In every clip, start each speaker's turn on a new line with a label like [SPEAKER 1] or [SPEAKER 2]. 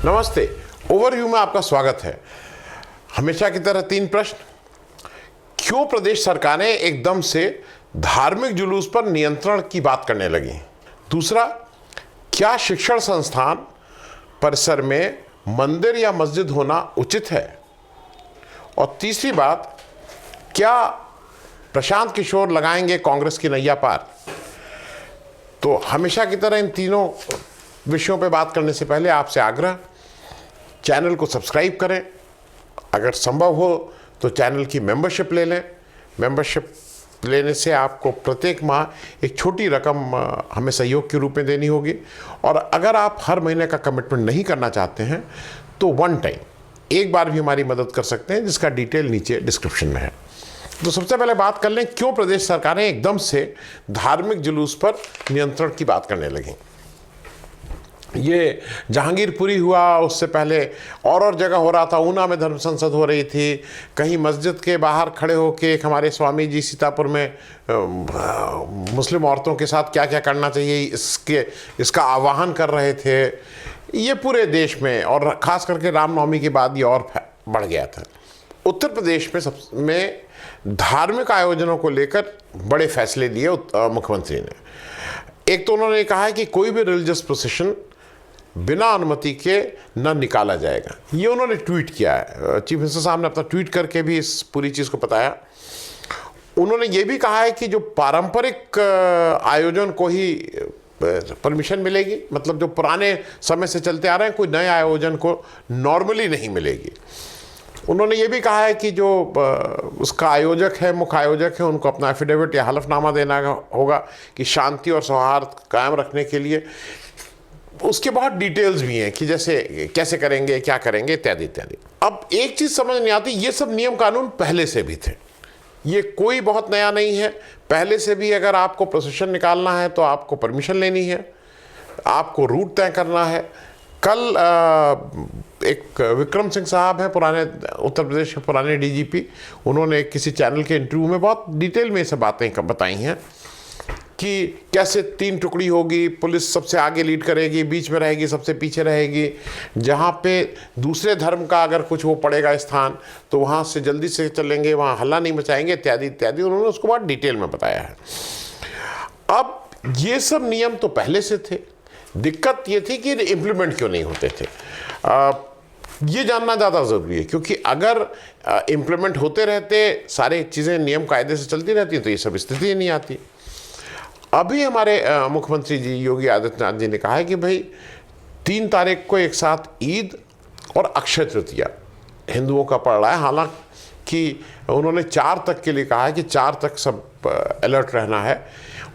[SPEAKER 1] नमस्ते। ओवरव्यू में आपका स्वागत है। हमेशा की तरह 3 प्रश्न। क्यों प्रदेश सरकारें एकदम से धार्मिक जुलूस पर नियंत्रण की बात करने लगी? दूसरा, क्या शिक्षण संस्थान परिसर में मंदिर या मस्जिद होना उचित है? और तीसरी बात, क्या प्रशांत किशोर लगाएंगे कांग्रेस की नैया पार? तो हमेशा की तरह इन तीनों विषयों पर बात करने से पहले आपसे आग्रह, चैनल को सब्सक्राइब करें, अगर संभव हो तो चैनल की मेंबरशिप ले लें। मेंबरशिप लेने से आपको प्रत्येक माह एक छोटी रकम हमें सहयोग के रूप में देनी होगी, और अगर आप हर महीने का कमिटमेंट नहीं करना चाहते हैं तो वन टाइम एक बार भी हमारी मदद कर सकते हैं, जिसका डिटेल नीचे डिस्क्रिप्शन में है। तो सबसे पहले बात कर लें, क्यों प्रदेश सरकारें एकदम से धार्मिक जुलूस पर नियंत्रण की बात करने लगी। ये जहांगीरपुरी हुआ, उससे पहले और जगह हो रहा था। ऊना में धर्म संसद हो रही थी, कहीं मस्जिद के बाहर खड़े होके एक हमारे स्वामी जी सीतापुर में मुस्लिम औरतों के साथ क्या क्या करना चाहिए इसका आह्वान कर रहे थे। ये पूरे देश में और ख़ास करके रामनवमी के बाद ये और बढ़ गया था। उत्तर प्रदेश में धार्मिक आयोजनों को लेकर बड़े फैसले लिए मुख्यमंत्री ने। एक तो उन्होंने कहा है कि कोई भी रिलीजियस प्रोसेशन बिना अनुमति के न निकाला जाएगा। ये उन्होंने ट्वीट किया है। चीफ मिनिस्टर साहब ने अपना ट्वीट करके भी इस पूरी चीज़ को बताया। उन्होंने ये भी कहा है कि जो पारंपरिक आयोजन को ही परमिशन मिलेगी, मतलब जो पुराने समय से चलते आ रहे हैं, कोई नए आयोजन को नॉर्मली नहीं मिलेगी। उन्होंने ये भी कहा है कि जो उसका आयोजक है, मुख्य आयोजक है, उनको अपना एफिडेविट या हलफनामा देना होगा कि शांति और सौहार्द कायम रखने के लिए। उसके बहुत डिटेल्स भी हैं कि जैसे कैसे करेंगे, क्या करेंगे, इत्यादि इत्यादि। अब एक चीज़ समझ नहीं आती, ये सब नियम कानून पहले से भी थे, ये कोई बहुत नया नहीं है। पहले से भी अगर आपको प्रोसेशन निकालना है तो आपको परमिशन लेनी है, आपको रूट तय करना है। कल एक विक्रम सिंह साहब हैं, पुराने उत्तर प्रदेश के पुराने डीजीपी, उन्होंने किसी चैनल के इंटरव्यू में बहुत डिटेल में ये सब बातें बताई हैं कि कैसे 3 टुकड़ी होगी, पुलिस सबसे आगे लीड करेगी, बीच में रहेगी, सबसे पीछे रहेगी। जहाँ पे दूसरे धर्म का अगर कुछ वो पड़ेगा स्थान तो वहाँ से जल्दी से चलेंगे, वहाँ हल्ला नहीं मचाएंगे, इत्यादि इत्यादि। उन्होंने उसको बहुत डिटेल में बताया है। अब ये सब नियम तो पहले से थे, दिक्कत ये थी कि इम्प्लीमेंट क्यों नहीं होते थे। ये जानना ज़्यादा ज़रूरी है, क्योंकि अगर इम्प्लीमेंट होते रहते, सारी चीज़ें नियम कायदे से चलती रहती तो ये सब स्थिति नहीं आती। अभी हमारे मुख्यमंत्री जी योगी आदित्यनाथ जी ने कहा है कि भाई 3 तारीख को एक साथ ईद और अक्षय तृतीया हिंदुओं का पड़ रहा है। हालांकि उन्होंने 4 तक के लिए कहा है कि 4 तक सब अलर्ट रहना है,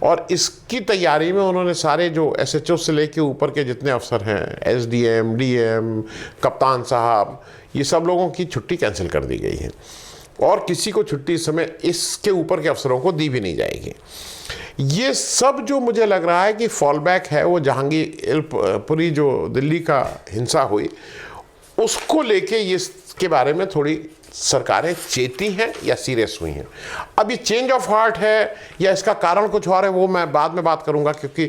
[SPEAKER 1] और इसकी तैयारी में उन्होंने सारे जो एसएचओ से लेके ऊपर के जितने अफसर हैं, एसडीएम, डीएम, कप्तान साहब, ये सब लोगों की छुट्टी कैंसिल कर दी गई है, और किसी को छुट्टी इस समय इसके ऊपर के अफसरों को दी भी नहीं जाएगी। ये सब जो मुझे लग रहा है कि फॉल बैक है, वो जहांगीरपुरी जो दिल्ली का हिंसा हुई उसको लेके ये के बारे में थोड़ी सरकारें चेती हैं या सीरियस हुई हैं। अब ये चेंज ऑफ हार्ट है या इसका कारण कुछ और है, वो मैं बाद में बात करूंगा, क्योंकि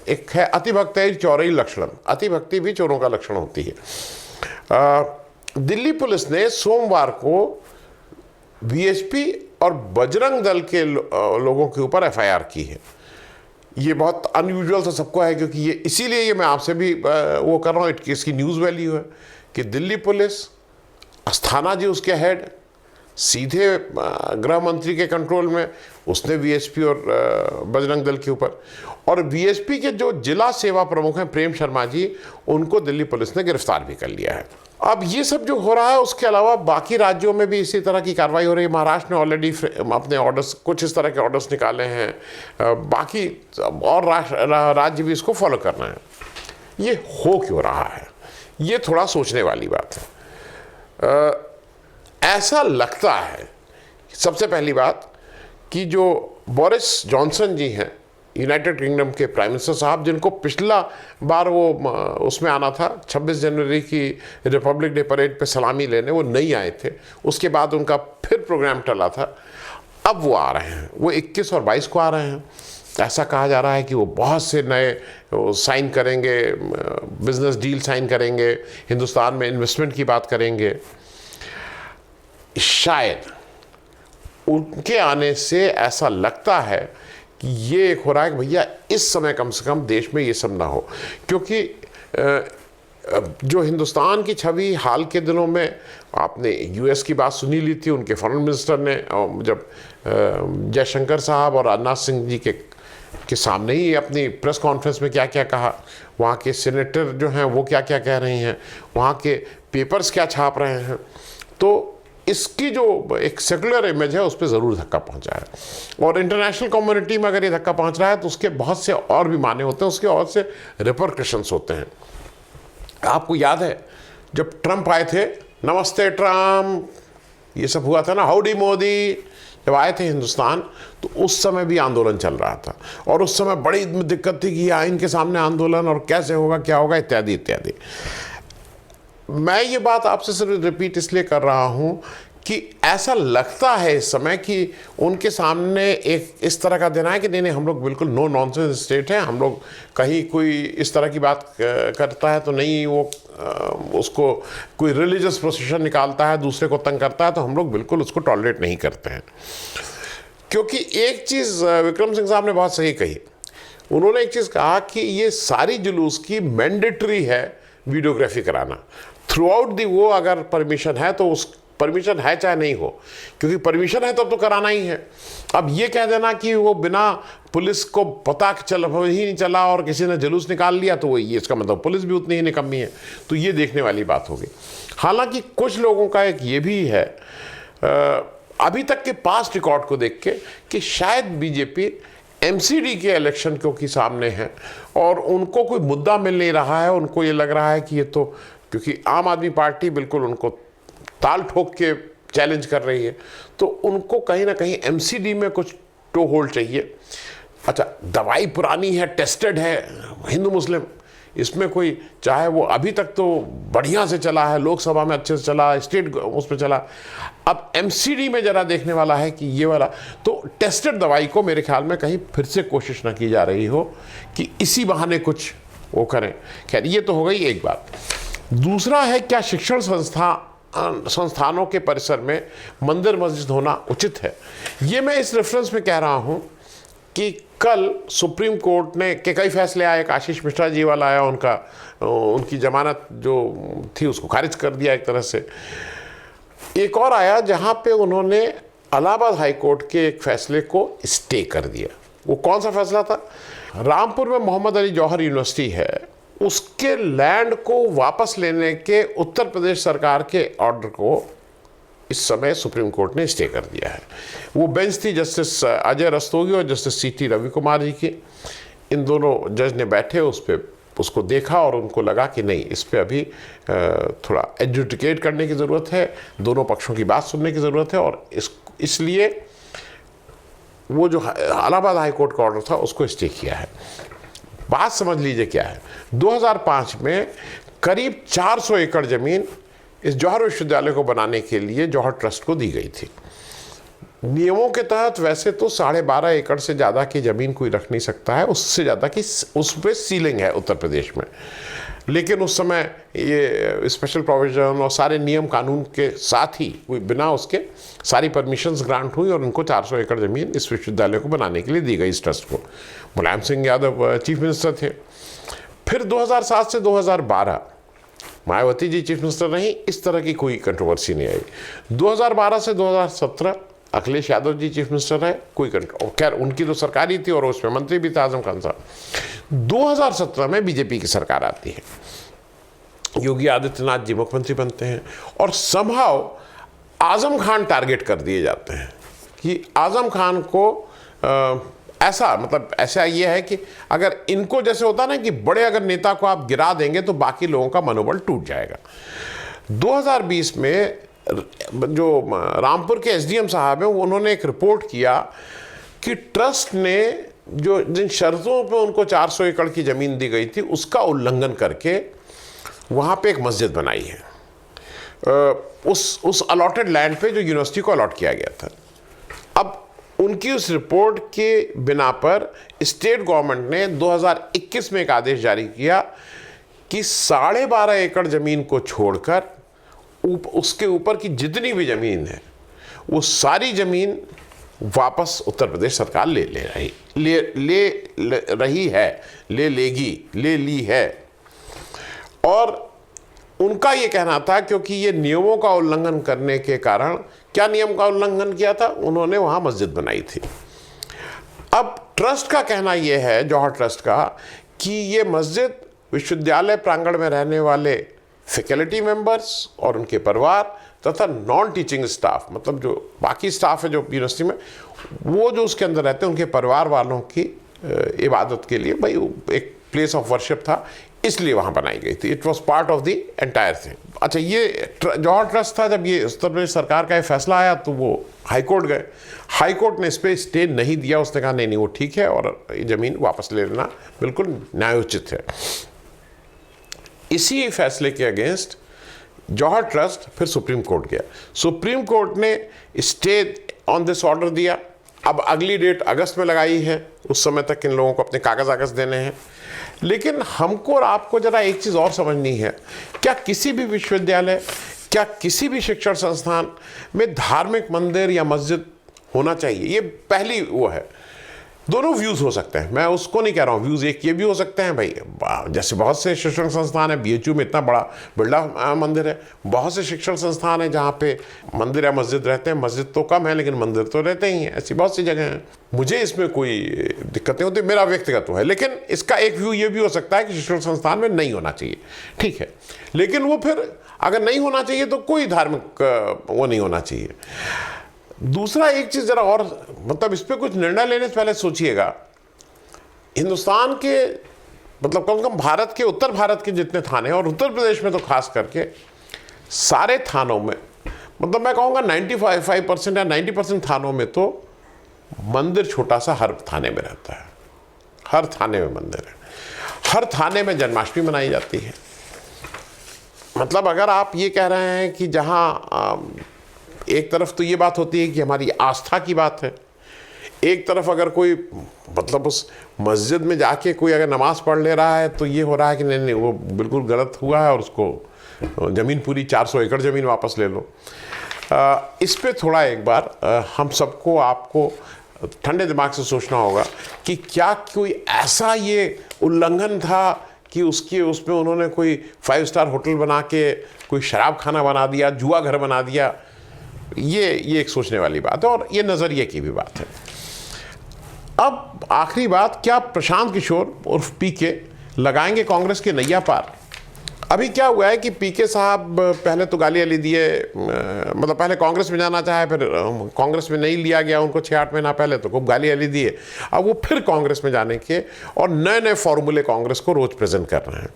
[SPEAKER 1] एक है अतिभक्ति चोरई लक्षण, अतिभक्ति भी चोरों का लक्षण होती है। दिल्ली पुलिस ने सोमवार को वीएचपी और बजरंग दल के लोगों के ऊपर एफआईआर की है। ये बहुत अनयूजुअल तो सबको है, क्योंकि ये इसीलिए ये मैं आपसे भी वो कर रहा हूँ, इसकी न्यूज़ वैल्यू है कि दिल्ली पुलिस, अस्थाना जी उसके हेड, सीधे गृह मंत्री के कंट्रोल में, उसने वीएचपी और बजरंग दल के ऊपर, और वीएचपी के जो जिला सेवा प्रमुख हैं प्रेम शर्मा जी, उनको दिल्ली पुलिस ने गिरफ्तार भी कर लिया है। अब ये सब जो हो रहा है, उसके अलावा बाकी राज्यों में भी इसी तरह की कार्रवाई हो रही है। महाराष्ट्र ने ऑलरेडी अपने ऑर्डर्स, कुछ इस तरह के ऑर्डर्स निकाले हैं, बाकी और राज्य भी इसको फॉलो करना है। ये हो क्यों रहा है, ये थोड़ा सोचने वाली बात है। ऐसा लगता है, सबसे पहली बात, कि जो बोरिस जॉनसन जी हैं, यूनाइटेड किंगडम के प्राइम मिनिस्टर साहब, जिनको पिछला बार वो उसमें आना था 26 जनवरी की रिपब्लिक डे परेड पे सलामी लेने, वो नहीं आए थे। उसके बाद उनका फिर प्रोग्राम टला था। अब वो आ रहे हैं, वो 21 और 22 को आ रहे हैं। ऐसा कहा जा रहा है कि वो बहुत से नए साइन करेंगे, बिजनेस डील साइन करेंगे, हिंदुस्तान में इन्वेस्टमेंट की बात करेंगे। शायद उनके आने से ऐसा लगता है कि ये एक हो रहा है कि भैया इस समय कम से कम देश में ये सब ना हो, क्योंकि जो हिंदुस्तान की छवि हाल के दिनों में आपने यूएस की बात सुनी ली थी, उनके फॉरेन मिनिस्टर ने जब जयशंकर साहब और राजनाथ सिंह जी के सामने ही अपनी प्रेस कॉन्फ्रेंस में क्या क्या कहा, वहाँ के सेनेटर जो हैं वो क्या क्या कह रहे हैं, वहाँ के पेपर्स क्या छाप रहे हैं, तो इसकी जो एक सेकुलर इमेज है उस पर ज़रूर धक्का पहुंचा है। और इंटरनेशनल कम्युनिटी में अगर ये धक्का पहुंच रहा है तो उसके बहुत से और भी माने होते हैं, उसके और से रिपरकशंस होते हैं। आपको याद है जब ट्रंप आए थे, नमस्ते ट्रंप, ये सब हुआ था ना, हाउडी मोदी, जब आए थे हिंदुस्तान तो उस समय भी आंदोलन चल रहा था और उस समय बड़ी दिक्कत थी कि आइन के सामने आंदोलन और कैसे होगा, क्या होगा, इत्यादि इत्यादि। मैं ये बात आपसे सिर्फ रिपीट इसलिए कर रहा हूँ कि ऐसा लगता है इस समय कि उनके सामने एक इस तरह का देना है कि नहीं नहीं हम लोग बिल्कुल नो नॉनसेंस स्टेट है, हम लोग कहीं कोई इस तरह की बात करता है तो नहीं, वो उसको कोई रिलीजियस प्रोसेशन निकालता है, दूसरे को तंग करता है तो हम लोग बिल्कुल उसको टॉलरेट नहीं करते हैं। क्योंकि एक चीज़ विक्रम सिंह साहब ने बहुत सही कही, उन्होंने एक चीज़ कहा कि ये सारी जुलूस की मैंडेटरी है वीडियोग्राफी कराना थ्रू आउट दी, वो अगर परमिशन है तो उस परमिशन है चाहे नहीं हो, क्योंकि परमिशन है तब तो कराना ही है। अब ये कह देना कि वो बिना पुलिस को पता चल ही नहीं चला और किसी ने जुलूस निकाल लिया तो वो ये इसका मतलब पुलिस भी उतनी ही निकम्मी है, तो ये देखने वाली बात होगी। हालांकि कुछ लोगों का एक ये भी है अभी तक के पास्ट रिकॉर्ड को देख के कि शायद बीजेपी एमसीडी के इलेक्शन क्योंकि सामने है और उनको कोई मुद्दा मिल नहीं रहा है, उनको ये लग रहा है कि ये तो, क्योंकि आम आदमी पार्टी बिल्कुल उनको ताल ठोक के चैलेंज कर रही है, तो उनको कहीं ना कहीं एमसीडी में कुछ टो होल्ड चाहिए। अच्छा, दवाई पुरानी है, टेस्टेड है, हिंदू मुस्लिम, इसमें कोई चाहे वो अभी तक तो बढ़िया से चला है, लोकसभा में अच्छे से चला, स्टेट उस पर चला, अब एमसीडी में ज़रा देखने वाला है कि ये वाला, तो टेस्टेड दवाई को मेरे ख्याल में कहीं फिर से कोशिश ना की जा रही हो कि इसी बहाने कुछ वो करें। खैर, ये तो हो गई एक बात। दूसरा है, क्या शिक्षण संस्थानों के परिसर में मंदिर मस्जिद होना उचित है? ये मैं इस रेफरेंस में कह रहा हूँ कि कल सुप्रीम कोर्ट ने के कई फैसले आए, एक आशीष मिश्रा जी वाला आया, उनकी जमानत जो थी उसको खारिज कर दिया एक तरह से। एक और आया जहाँ पे उन्होंने इलाहाबाद हाई कोर्ट के एक फैसले को स्टे कर दिया। वो कौन सा फैसला था? रामपुर में मोहम्मद अली जौहर यूनिवर्सिटी है, उसके लैंड को वापस लेने के उत्तर प्रदेश सरकार के ऑर्डर को इस समय सुप्रीम कोर्ट ने स्टे कर दिया है। वो बेंच थी जस्टिस अजय रस्तोगी और जस्टिस सीटी रवि कुमार जी की, इन दोनों जज ने बैठे उस पर उसको देखा और उनको लगा कि नहीं, इस पे अभी थोड़ा एडजुडिकेट करने की ज़रूरत है, दोनों पक्षों की बात सुनने की ज़रूरत है, और इसलिए वो जो इलाहाबाद हाई कोर्ट का ऑर्डर था उसको स्टे किया है। बात समझ लीजिए क्या है, 2005 में करीब 400 एकड़ ज़मीन इस जौहर विश्वविद्यालय को बनाने के लिए जौहर ट्रस्ट को दी गई थी। नियमों के तहत वैसे तो 12.5 एकड़ से ज़्यादा की ज़मीन कोई रख नहीं सकता है, उससे ज़्यादा की उस पर सीलिंग है उत्तर प्रदेश में, लेकिन उस समय ये स्पेशल प्रोविजन और सारे नियम कानून के साथ ही कोई बिना उसके सारी परमिशंस ग्रांट हुई और उनको 400 एकड़ ज़मीन इस विश्वविद्यालय को बनाने के लिए दी गई, इस ट्रस्ट को। मुलायम सिंह यादव चीफ मिनिस्टर थे। फिर 2007 से 2012 मायावती जी चीफ मिनिस्टर रही, इस तरह की कोई कंट्रोवर्सी नहीं आई। 2012 से 2017 अखिलेश यादव जी चीफ मिनिस्टर रहे, कोई खैर उनकी तो सरकार ही थी और उसमें मंत्री भी था आजम खान साहब। 2017 में बीजेपी की सरकार आती है, योगी आदित्यनाथ जी मुख्यमंत्री बनते हैं और समहाउ आजम खान टारगेट कर दिए जाते हैं कि आजम खान को ऐसा ये है कि अगर इनको जैसे होता ना कि बड़े अगर नेता को आप गिरा देंगे तो बाकी लोगों का मनोबल टूट जाएगा। 2020 में जो रामपुर के एसडीएम साहब हैं उन्होंने एक रिपोर्ट किया कि ट्रस्ट ने जो जिन शर्तों पे उनको 400 एकड़ की ज़मीन दी गई थी उसका उल्लंघन करके वहाँ पे एक मस्जिद बनाई है उस अलॉटेड लैंड पे जो यूनिवर्सिटी को अलॉट किया गया था। अब उनकी उस रिपोर्ट के बिना पर स्टेट गवर्नमेंट ने 2021 में एक आदेश जारी किया कि 12.5 एकड़ जमीन को छोड़कर उसके ऊपर की जितनी भी जमीन है वो सारी जमीन वापस उत्तर प्रदेश सरकार ले ली है। और उनका ये कहना था क्योंकि ये नियमों का उल्लंघन करने के कारण, क्या नियम का उल्लंघन किया था, उन्होंने वहां मस्जिद बनाई थी। अब ट्रस्ट का कहना यह है, जौहर ट्रस्ट का, कि ये मस्जिद विश्वविद्यालय प्रांगण में रहने वाले फैकल्टी मेंबर्स और उनके परिवार तथा नॉन टीचिंग स्टाफ, मतलब जो बाकी स्टाफ है जो यूनिवर्सिटी में, वो जो उसके अंदर रहते हैं उनके परिवार वालों की इबादत के लिए भाई एक प्लेस ऑफ वर्शिप था, इसलिए वहाँ बनाई गई थी। It was part of the entire thing. अच्छा, ये जौहर ट्रस्ट था। जब ये उत्तर प्रदेश सरकार का ये फैसला आया तो वो हाई कोर्ट गए। हाई कोर्ट ने इस पर स्टे नहीं दिया, उसने कहा नहीं वो ठीक है और ये ज़मीन वापस ले लेना बिल्कुल न्यायोचित है। इसी फैसले के अगेंस्ट जौहर ट्रस्ट फिर सुप्रीम कोर्ट गया। सुप्रीम कोर्ट ने स्टे ऑन दिस ऑर्डर दिया। अब अगली डेट अगस्त में लगाई है, उस समय तक इन लोगों को अपने कागज़ देने हैं। लेकिन हमको और आपको ज़रा एक चीज़ और समझनी है, क्या किसी भी विश्वविद्यालय, क्या किसी भी शिक्षण संस्थान में धार्मिक मंदिर या मस्जिद होना चाहिए? ये पहली वो है। दोनों व्यूज़ हो सकते हैं, मैं उसको नहीं कह रहा हूँ। व्यूज़ एक ये भी हो सकते हैं भाई, जैसे बहुत से शिक्षण संस्थान है, BHU में इतना बड़ा बिरला मंदिर है, बहुत से शिक्षण संस्थान है जहाँ पे मंदिर या मस्जिद रहते हैं। मस्जिद तो कम है लेकिन मंदिर तो रहते ही हैं, ऐसी बहुत सी जगह हैं। मुझे इसमें कोई दिक्कत नहीं होती, मेरा व्यक्तिगत है। लेकिन इसका एक व्यू ये भी हो सकता है कि शिक्षण संस्थान में नहीं होना चाहिए, ठीक है, लेकिन वो फिर अगर नहीं होना चाहिए तो कोई धार्मिक वो नहीं होना चाहिए। दूसरा एक चीज़ ज़रा और, मतलब इस पर कुछ निर्णय लेने से पहले सोचिएगा, हिंदुस्तान के मतलब कम से कम भारत के, उत्तर भारत के जितने थाने हैं और उत्तर प्रदेश में तो खास करके सारे थानों में, मतलब मैं कहूँगा 95% या 90% थानों में तो मंदिर छोटा सा हर थाने में रहता है। हर थाने में मंदिर है, हर थाने में जन्माष्टमी मनाई जाती है। मतलब अगर आप ये कह रहे हैं कि जहाँ एक तरफ तो ये बात होती है कि हमारी आस्था की बात है, एक तरफ अगर कोई मतलब उस मस्जिद में जाके कोई अगर नमाज पढ़ ले रहा है तो ये हो रहा है कि नहीं वो बिल्कुल गलत हुआ है और उसको ज़मीन पूरी 400 एकड़ ज़मीन वापस ले लो। इस पे थोड़ा एक बार हम सबको, आपको ठंडे दिमाग से सोचना होगा कि क्या कोई ऐसा ये उल्लंघन था कि उसमें उन्होंने कोई 5 स्टार होटल बना के कोई शराब खाना बना दिया, जुआ घर बना दिया। ये एक सोचने वाली बात है और ये नज़रिए की भी बात है। अब आखिरी बात, क्या प्रशांत किशोर उर्फ पीके लगाएंगे कांग्रेस के नैया पार? अभी क्या हुआ है कि पीके साहब पहले तो गाली दिए, मतलब पहले कांग्रेस में जाना चाहे, फिर कांग्रेस में नहीं लिया गया उनको 6-8 महीना पहले, तो खूब गाली दिए। अब वो फिर कांग्रेस में जाने के और नए नए फॉर्मूले कांग्रेस को रोज प्रेजेंट कर रहे हैं।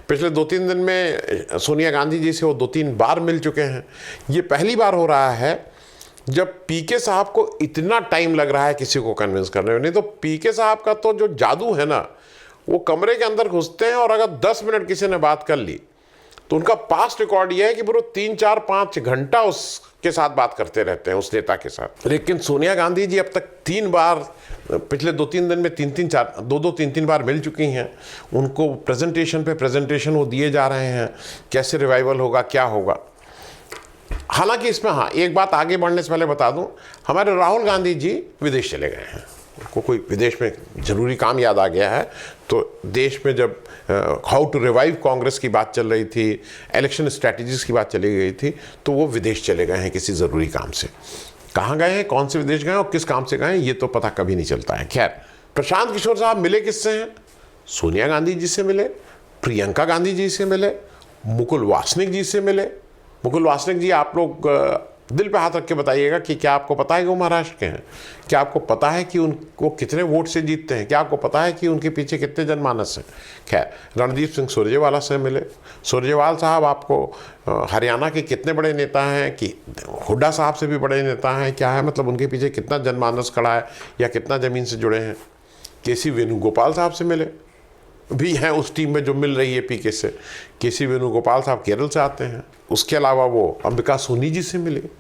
[SPEAKER 1] पिछले 2-3 दिन में सोनिया गांधी जी से वो 2-3 बार मिल चुके हैं। ये पहली बार हो रहा है जब पीके साहब को इतना टाइम लग रहा है किसी को कन्विंस करने में। नहीं तो पीके साहब का तो जो जादू है ना, वो कमरे के अंदर घुसते हैं और अगर 10 मिनट किसी ने बात कर ली तो उनका पास्ट रिकॉर्ड ये है कि वो 3-4-5 घंटा उसके साथ बात करते रहते हैं, उस नेता के साथ। लेकिन सोनिया गांधी जी अब तक 3 बार, पिछले 2-3 दिन में 2-3 बार मिल चुकी हैं। उनको प्रेजेंटेशन पे प्रेजेंटेशन वो दिए जा रहे हैं, कैसे रिवाइवल होगा, क्या होगा। हालांकि इसमें हाँ, एक बात आगे बढ़ने से पहले बता दूं, हमारे राहुल गांधी जी विदेश चले गए हैं। उनको कोई विदेश में ज़रूरी काम याद आ गया है, तो देश में जब हाउ टू रिवाइव कांग्रेस की बात चल रही थी, इलेक्शन स्ट्रैटेजीज की बात चली गई थी, तो वो विदेश चले गए हैं किसी ज़रूरी काम से। कहाँ गए हैं, कौन से विदेश गए और किस काम से गए हैं, ये तो पता कभी नहीं चलता है। खैर, प्रशांत किशोर साहब मिले किससे हैं? सोनिया गांधी जी से मिले, प्रियंका गांधी जी से मिले, मुकुल वासनिक जी से मिले। मुकुल वासनिक जी, आप लोग दिल पे हाथ रख के बताइएगा कि क्या आपको पता है कि वो महाराष्ट्र के हैं? क्या आपको पता है कि उनको कितने वोट से जीतते हैं? क्या आपको पता है कि उनके पीछे कितने जनमानस हैं? खैर, रणदीप सिंह सुरजेवाला से मिले। सुरजेवाल साहब आपको हरियाणा के कितने बड़े नेता हैं, कि हुड्डा साहब से भी बड़े नेता हैं, क्या है मतलब उनके पीछे कितना जनमानस खड़ा है या कितना ज़मीन से जुड़े हैं? केसी वेणुगोपाल साहब से मिले। भी हैं उस टीम में जो मिल रही है पीके से। केसी वेणुगोपाल साहब केरल से आते हैं। उसके अलावा वो अंबिका सोनी जी से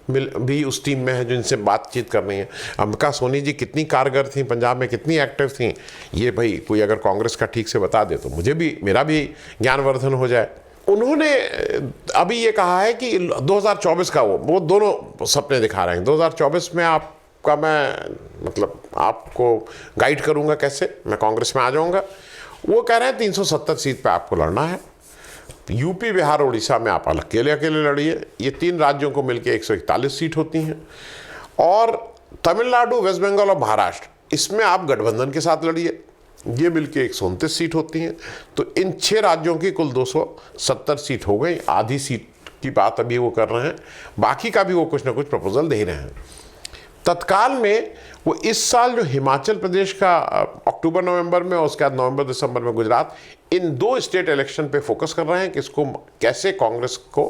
[SPEAKER 1] भी उस टीम में है जो इनसे बातचीत कर रही हैं। अंबिका सोनी जी कितनी कारगर थी, पंजाब में कितनी एक्टिव थी, ये भाई कोई अगर कांग्रेस का ठीक से बता दे तो मेरा भी ज्ञानवर्धन हो जाए। उन्होंने अभी ये कहा है कि 2024 का वो दोनों सपने दिखा रहे हैं। 2024 में आपका मैं मतलब आपको गाइड करूंगा कैसे मैं कांग्रेस में आ जाऊंगा। वो कह रहे हैं 370 सीट पे आपको लड़ना है। यूपी, बिहार, उड़ीसा में आप अकेले लड़िए। ये 3 राज्यों को मिलकर 141 सीट होती हैं। और तमिलनाडु, वेस्ट बंगाल और महाराष्ट्र, इसमें आप गठबंधन के साथ लड़िए, ये मिलके 129 सीट होती हैं। तो इन 6 राज्यों की कुल 270 सीट हो गई। आधी सीट की बात अभी वो कर रहे हैं, बाकी का भी वो कुछ ना कुछ प्रपोजल दे रहे हैं। तत्काल में वो इस साल जो हिमाचल प्रदेश का अक्टूबर नवंबर में और उसके बाद नवंबर दिसंबर में गुजरात, इन 2 स्टेट इलेक्शन पे फोकस कर रहे हैं कि इसको कैसे कांग्रेस को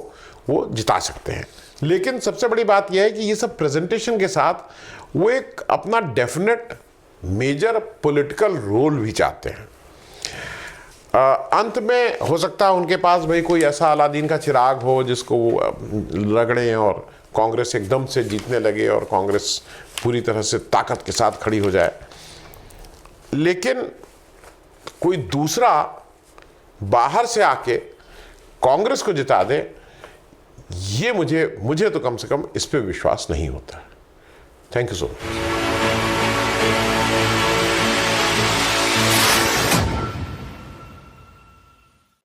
[SPEAKER 1] वो जिता सकते हैं। लेकिन सबसे बड़ी बात यह है कि ये सब प्रेजेंटेशन के साथ वो एक अपना डेफिनेट मेजर पॉलिटिकल रोल भी चाहते हैं। अंत में हो सकता है उनके पास भाई कोई ऐसा अलादीन का चिराग हो जिसको वो रगड़ें और कांग्रेस एकदम से जीतने लगे और कांग्रेस पूरी तरह से ताकत के साथ खड़ी हो जाए। लेकिन कोई दूसरा बाहर से आके कांग्रेस को जिता दे, ये मुझे तो कम से कम इस पे विश्वास नहीं होता है। Thank you so much.